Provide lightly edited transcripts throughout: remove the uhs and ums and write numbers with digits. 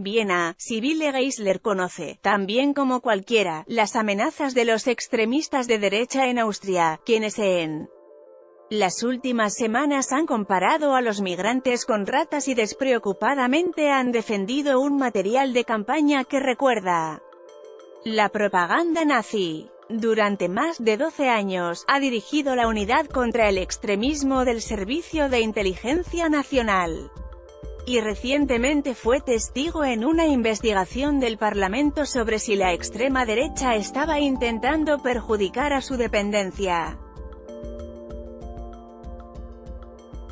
Viena, Sibylle Geisler conoce, también como cualquiera, las amenazas de los extremistas de derecha en Austria, quienes en las últimas semanas han comparado a los migrantes con ratas y despreocupadamente han defendido un material de campaña que recuerda la propaganda nazi. Durante más de 12 años, ha dirigido la Unidad contra el Extremismo del Servicio de Inteligencia Nacional. Y recientemente fue testigo en una investigación del Parlamento sobre si la extrema derecha estaba intentando perjudicar a su dependencia.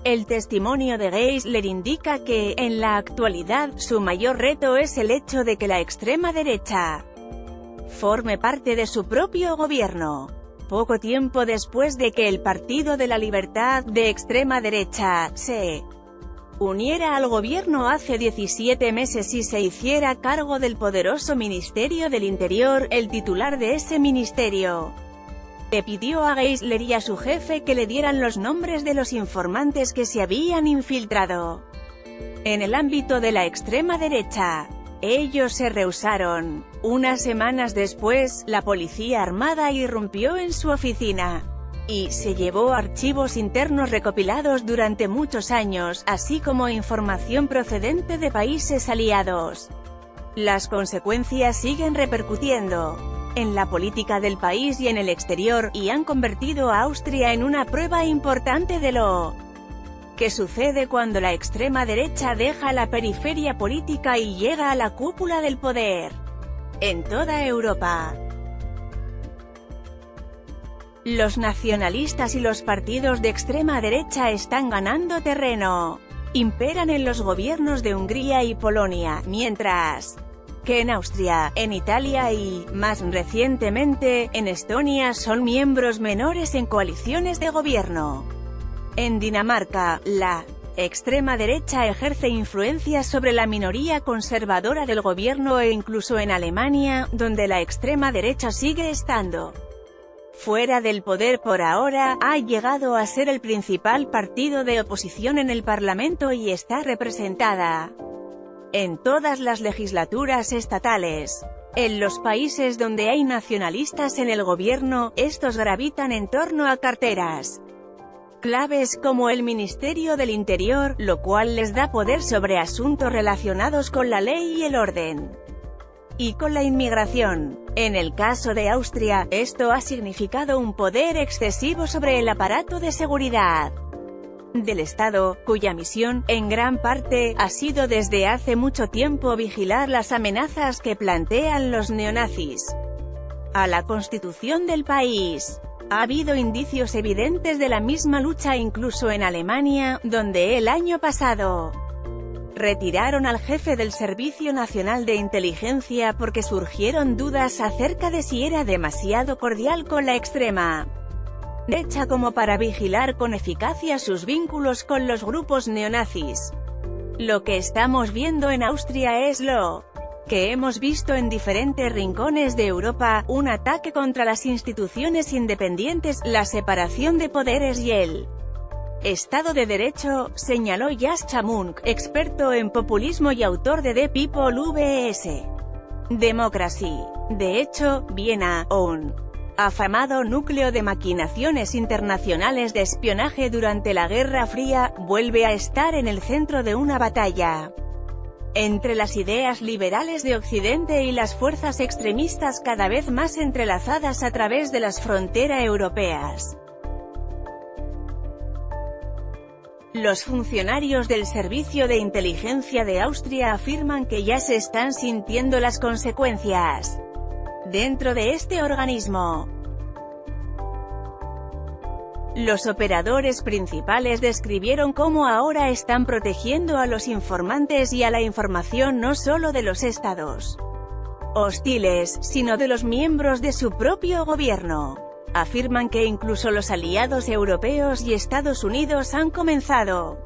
El testimonio de Geisler indica que, en la actualidad, su mayor reto es el hecho de que la extrema derecha forme parte de su propio gobierno. Poco tiempo después de que el Partido de la Libertad, de extrema derecha, se uniera al gobierno hace 17 meses y se hiciera cargo del poderoso Ministerio del Interior, el titular de ese ministerio le pidió a Geisler y a su jefe que le dieran los nombres de los informantes que se habían infiltrado en el ámbito de la extrema derecha. Ellos se rehusaron. Unas semanas después, la policía armada irrumpió en su oficina y se llevó archivos internos recopilados durante muchos años, así como información procedente de países aliados. Las consecuencias siguen repercutiendo en la política del país y en el exterior, y han convertido a Austria en una prueba importante de lo que sucede cuando la extrema derecha deja la periferia política y llega a la cúpula del poder en toda Europa. Los nacionalistas y los partidos de extrema derecha están ganando terreno. Imperan en los gobiernos de Hungría y Polonia, mientras que en Austria, en Italia y, más recientemente, en Estonia son miembros menores en coaliciones de gobierno. En Dinamarca, la extrema derecha ejerce influencia sobre la minoría conservadora del gobierno e incluso en Alemania, donde la extrema derecha sigue estando fuera del poder por ahora, ha llegado a ser el principal partido de oposición en el Parlamento y está representada en todas las legislaturas estatales. En los países donde hay nacionalistas en el gobierno, estos gravitan en torno a carteras claves como el Ministerio del Interior, lo cual les da poder sobre asuntos relacionados con la ley y el orden y con la inmigración. En el caso de Austria, esto ha significado un poder excesivo sobre el aparato de seguridad del Estado, cuya misión, en gran parte, ha sido desde hace mucho tiempo vigilar las amenazas que plantean los neonazis a la constitución del país. Ha habido indicios evidentes de la misma lucha incluso en Alemania, donde el año pasado retiraron al jefe del Servicio Nacional de Inteligencia porque surgieron dudas acerca de si era demasiado cordial con la extrema derecha como para vigilar con eficacia sus vínculos con los grupos neonazis. Lo que estamos viendo en Austria es lo que hemos visto en diferentes rincones de Europa, un ataque contra las instituciones independientes, la separación de poderes y el Estado de Derecho, señaló Jascha Munk, experto en populismo y autor de The People vs. Democracy. De hecho, Viena, un afamado núcleo de maquinaciones internacionales de espionaje durante la Guerra Fría, vuelve a estar en el centro de una batalla entre las ideas liberales de Occidente y las fuerzas extremistas cada vez más entrelazadas a través de las fronteras europeas. Los funcionarios del Servicio de Inteligencia de Austria afirman que ya se están sintiendo las consecuencias dentro de este organismo. Los operadores principales describieron cómo ahora están protegiendo a los informantes y a la información no solo de los estados hostiles, sino de los miembros de su propio gobierno. Afirman que incluso los aliados europeos y Estados Unidos han comenzado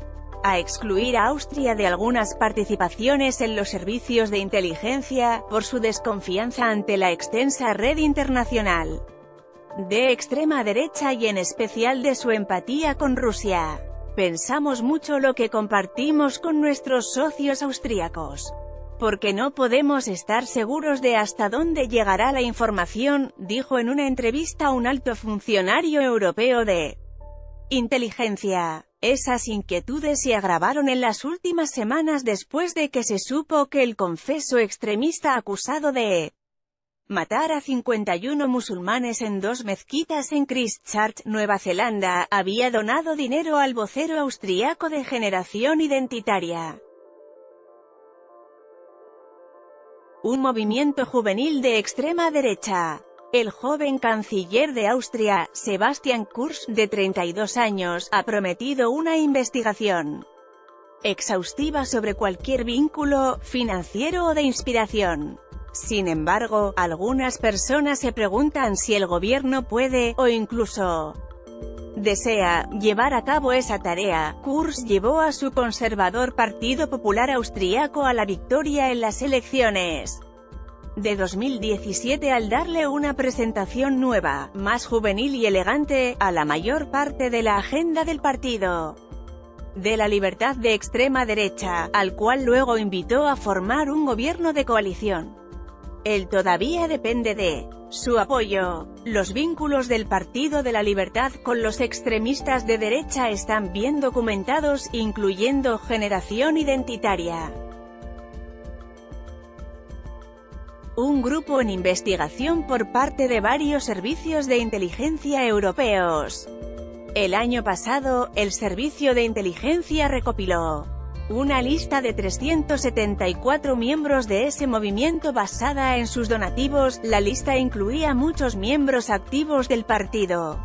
a excluir a Austria de algunas participaciones en los servicios de inteligencia, por su desconfianza ante la extensa red internacional de extrema derecha y en especial de su empatía con Rusia. Pensamos mucho lo que compartimos con nuestros socios austríacos. porque no podemos estar seguros de hasta dónde llegará la información, dijo en una entrevista un alto funcionario europeo de inteligencia. Esas inquietudes se agravaron en las últimas semanas después de que se supo que el confeso extremista acusado de matar a 51 musulmanes en 2 mezquitas en Christchurch, Nueva Zelanda, había donado dinero al vocero austriaco de Generación Identitaria, un movimiento juvenil de extrema derecha. El joven canciller de Austria, Sebastian Kurz, de 32 años, ha prometido una investigación exhaustiva sobre cualquier vínculo financiero o de inspiración. Sin embargo, algunas personas se preguntan si el gobierno puede, o incluso desea, llevar a cabo esa tarea. Kurz llevó a su conservador Partido Popular Austriaco a la victoria en las elecciones de 2017 al darle una presentación nueva, más juvenil y elegante, a la mayor parte de la agenda del Partido de la Libertad de extrema derecha, al cual luego invitó a formar un gobierno de coalición. Él todavía depende de su apoyo. Los vínculos del Partido de la Libertad con los extremistas de derecha están bien documentados, incluyendo Generación Identitaria, un grupo en investigación por parte de varios servicios de inteligencia europeos. El año pasado, el Servicio de Inteligencia recopiló una lista de 374 miembros de ese movimiento basada en sus donativos. La lista incluía muchos miembros activos del Partido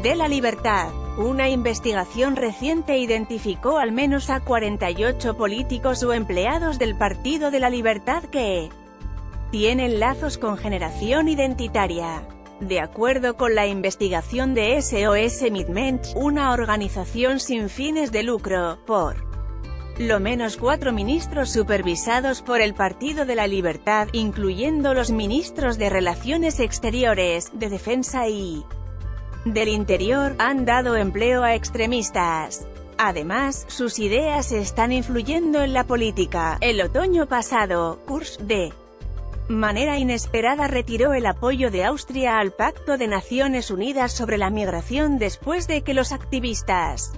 de la Libertad. Una investigación reciente identificó al menos a 48 políticos o empleados del Partido de la Libertad que tienen lazos con Generación Identitaria. De acuerdo con la investigación de SOS Midmensch, una organización sin fines de lucro, por lo menos 4 ministros supervisados por el Partido de la Libertad, incluyendo los ministros de Relaciones Exteriores, de Defensa y del Interior, han dado empleo a extremistas. Además, sus ideas están influyendo en la política. El otoño pasado, Kurz, de manera inesperada, retiró el apoyo de Austria al Pacto de Naciones Unidas sobre la migración después de que los activistas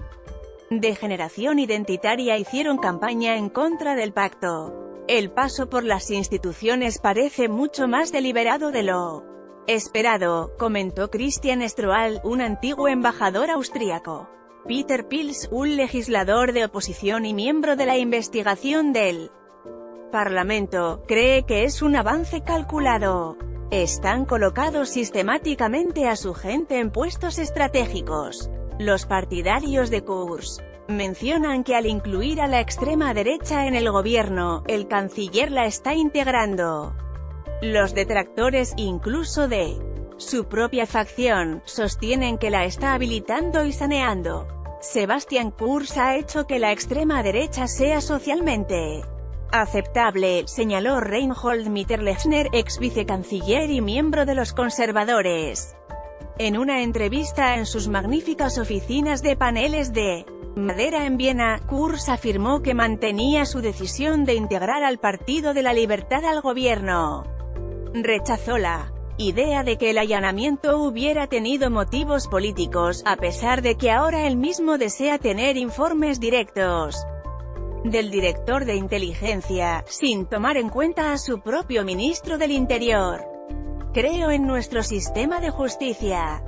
de Generación Identitaria hicieron campaña en contra del pacto. El paso por las instituciones parece mucho más deliberado de lo esperado, comentó Christian Strohl, un antiguo embajador austríaco. Peter Pils, un legislador de oposición y miembro de la investigación del Parlamento, cree que es un avance calculado. Están colocados sistemáticamente a su gente en puestos estratégicos. Los partidarios de Kurz mencionan que al incluir a la extrema derecha en el gobierno, el canciller la está integrando. Los detractores, incluso de su propia facción, sostienen que la está habilitando y saneando. Sebastian Kurz ha hecho que la extrema derecha sea socialmente aceptable, señaló Reinhold Mitterlechner, ex vicecanciller y miembro de los conservadores. En una entrevista en sus magníficas oficinas de paneles de madera en Viena, Kurz afirmó que mantenía su decisión de integrar al Partido de la Libertad al gobierno. Rechazó la idea de que el allanamiento hubiera tenido motivos políticos, a pesar de que ahora él mismo desea tener informes directos del director de inteligencia, sin tomar en cuenta a su propio ministro del Interior. Creo en nuestro sistema de justicia,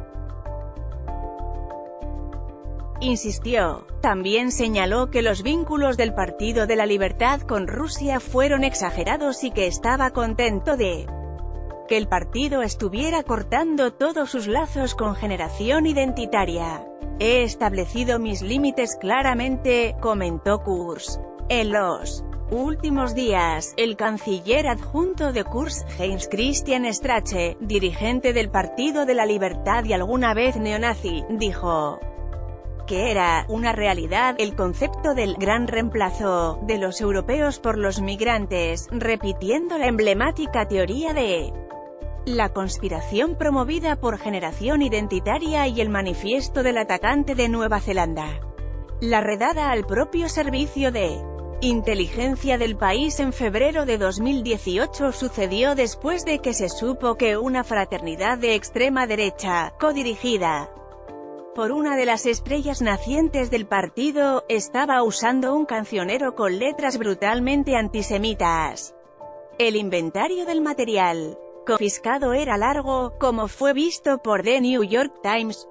insistió. También señaló que los vínculos del Partido de la Libertad con Rusia fueron exagerados y que estaba contento de que el partido estuviera cortando todos sus lazos con Generación Identitaria. He establecido mis límites claramente, comentó Kurz. En los últimos días, el canciller adjunto de Kurz, Heinz Christian Strache, dirigente del Partido de la Libertad y alguna vez neonazi, dijo que era una realidad el concepto del gran reemplazo de los europeos por los migrantes, repitiendo la emblemática teoría de la conspiración promovida por Generación Identitaria y el manifiesto del atacante de Nueva Zelanda. La redada al propio servicio de inteligencia del país en febrero de 2018 sucedió después de que se supo que una fraternidad de extrema derecha, codirigida por una de las estrellas nacientes del partido, estaba usando un cancionero con letras brutalmente antisemitas. El inventario del material confiscado era largo, como fue visto por The New York Times.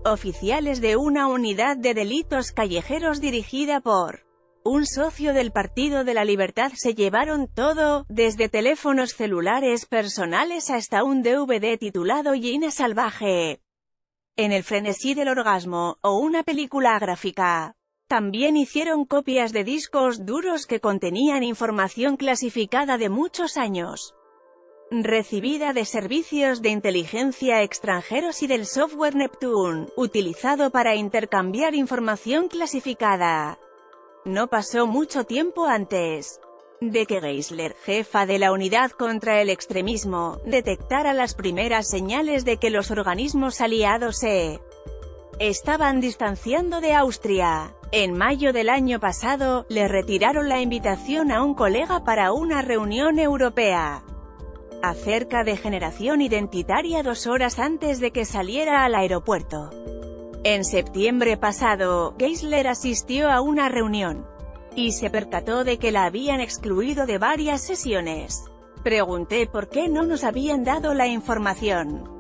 Oficiales de una unidad de delitos callejeros dirigida por un socio del Partido de la Libertad se llevaron todo, desde teléfonos celulares personales hasta un DVD titulado Gina Salvaje, en el frenesí del orgasmo, o una película gráfica. También hicieron copias de discos duros que contenían información clasificada de muchos años recibida de servicios de inteligencia extranjeros y del software Neptune, utilizado para intercambiar información clasificada. No pasó mucho tiempo antes de que Geisler, jefa de la Unidad contra el Extremismo, detectara las primeras señales de que los organismos aliados se estaban distanciando de Austria. En mayo del año pasado, le retiraron la invitación a un colega para una reunión europea acerca de generación identitaria 2 horas antes de que saliera al aeropuerto. En septiembre pasado, Geisler asistió a una reunión y se percató de que la habían excluido de varias sesiones. Pregunté por qué no nos habían dado la información.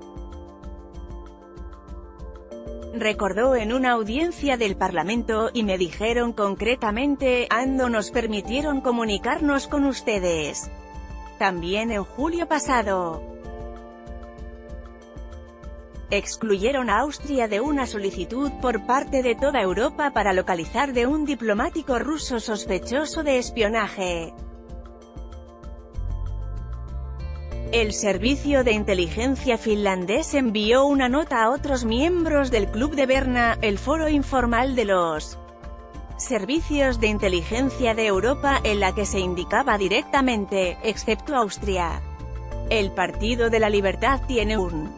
Recordó en una audiencia del Parlamento, y me dijeron concretamente, no nos permitieron comunicarnos con ustedes. También en julio pasado, excluyeron a Austria de una solicitud por parte de toda Europa para localizar de un diplomático ruso sospechoso de espionaje. El servicio de inteligencia finlandés envió una nota a otros miembros del Club de Berna, el foro informal de los servicios de inteligencia de Europa, en la que se indicaba directamente, excepto Austria. El Partido de la Libertad tiene un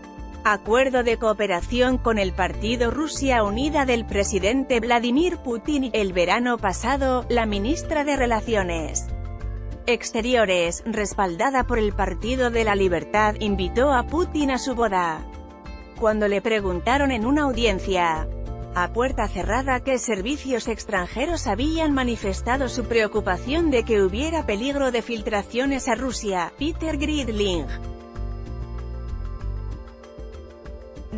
acuerdo de cooperación con el partido Rusia Unida del presidente Vladimir Putin. El verano pasado, la ministra de Relaciones Exteriores, respaldada por el Partido de la Libertad, invitó a Putin a su boda. Cuando le preguntaron en una audiencia a puerta cerrada qué servicios extranjeros habían manifestado su preocupación de que hubiera peligro de filtraciones a Rusia, Peter Gridling,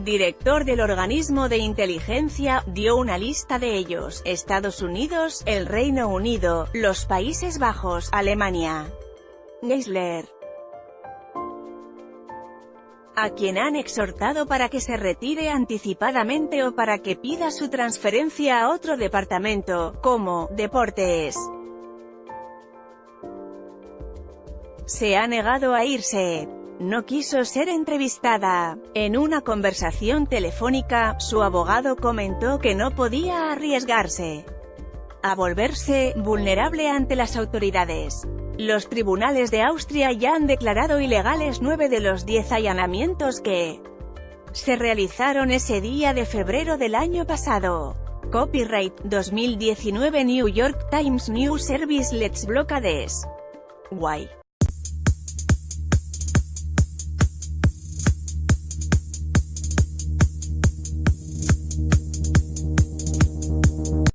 director del organismo de inteligencia, dio una lista de ellos: Estados Unidos, el Reino Unido, los Países Bajos, Alemania. Geisler, a quien han exhortado para que se retire anticipadamente o para que pida su transferencia a otro departamento, como Deportes, se ha negado a irse. No quiso ser entrevistada. En una conversación telefónica, su abogado comentó que no podía arriesgarse a volverse vulnerable ante las autoridades. Los tribunales de Austria ya han declarado ilegales 9 de los 10 allanamientos que se realizaron ese día de febrero del año pasado. Copyright 2019 New York Times News Service Let's Blockades. Why?